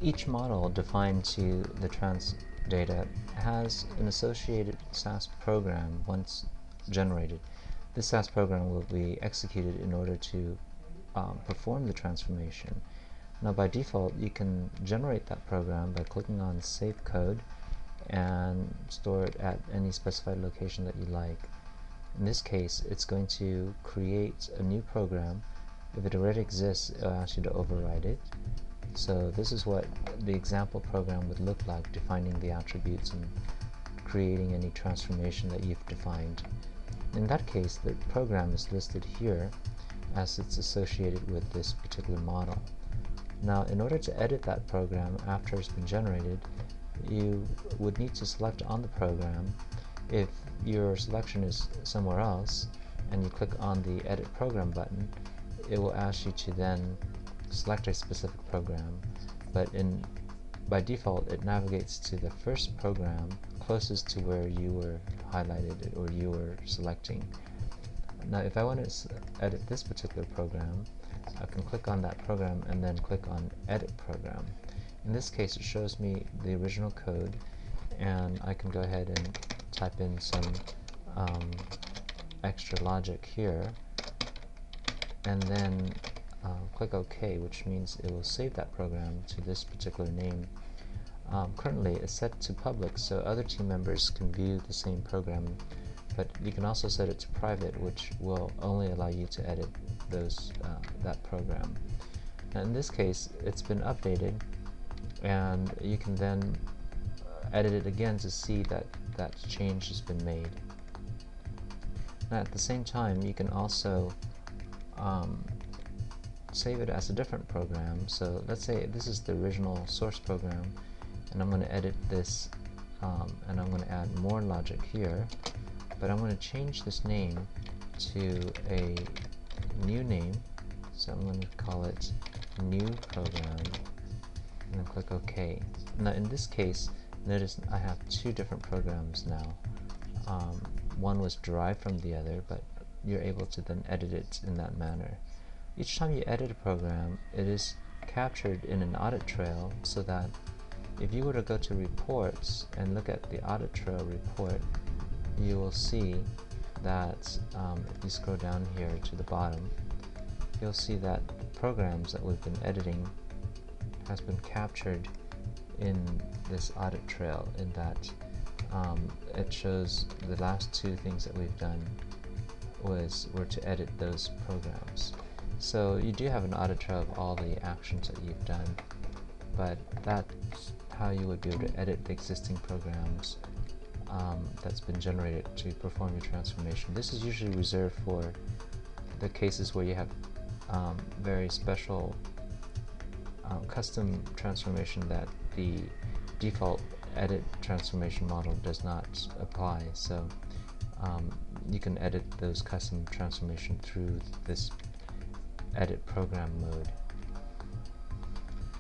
Each model defined to the Transdata has an associated SAS program once generated. This SAS program will be executed in order to perform the transformation. Now by default, you can generate that program by clicking on Save Code and store it at any specified location that you like. In this case, it's going to create a new program. If it already exists, it'll ask you to override it. So this is what the example program would look like, defining the attributes and creating any transformation that you've defined. In that case, the program is listed here as it's associated with this particular model. Now, in order to edit that program after it's been generated, you would need to select on the program. If your selection is somewhere else and you click on the Edit Program button, it will ask you to then select a specific program, but by default it navigates to the first program closest to where you were highlighted or you were selecting. Now if I want to edit this particular program, I can click on that program and then click on Edit Program. In this case, it shows me the original code, and I can go ahead and type in some extra logic here, and then click OK, which means it will save that program to this particular name. Currently it's set to public, so other team members can view the same program, but you can also set it to private, which will only allow you to edit that program. Now in this case, it's been updated, and you can then edit it again to see that that change has been made. Now at the same time, you can also save it as a different program. So let's say this is the original source program, and I'm going to edit this, and I'm going to add more logic here, but I'm going to change this name to a new name. So I'm going to call it New Program, and then click OK. Now in this case, notice I have two different programs now. One was derived from the other, but you're able to then edit it in that manner. Each time you edit a program, it is captured in an audit trail, so that if you were to go to reports and look at the audit trail report, you will see that if you scroll down here to the bottom, you'll see that the programs that we've been editing has been captured in this audit trail, in that it shows the last two things that we've done were to edit those programs. So you do have an audit trail of all the actions that you've done, but that's how you would be able to edit the existing programs that's been generated to perform your transformation. This is usually reserved for the cases where you have very special custom transformation that the default edit transformation model does not apply. So you can edit those custom transformation through this edit program mode.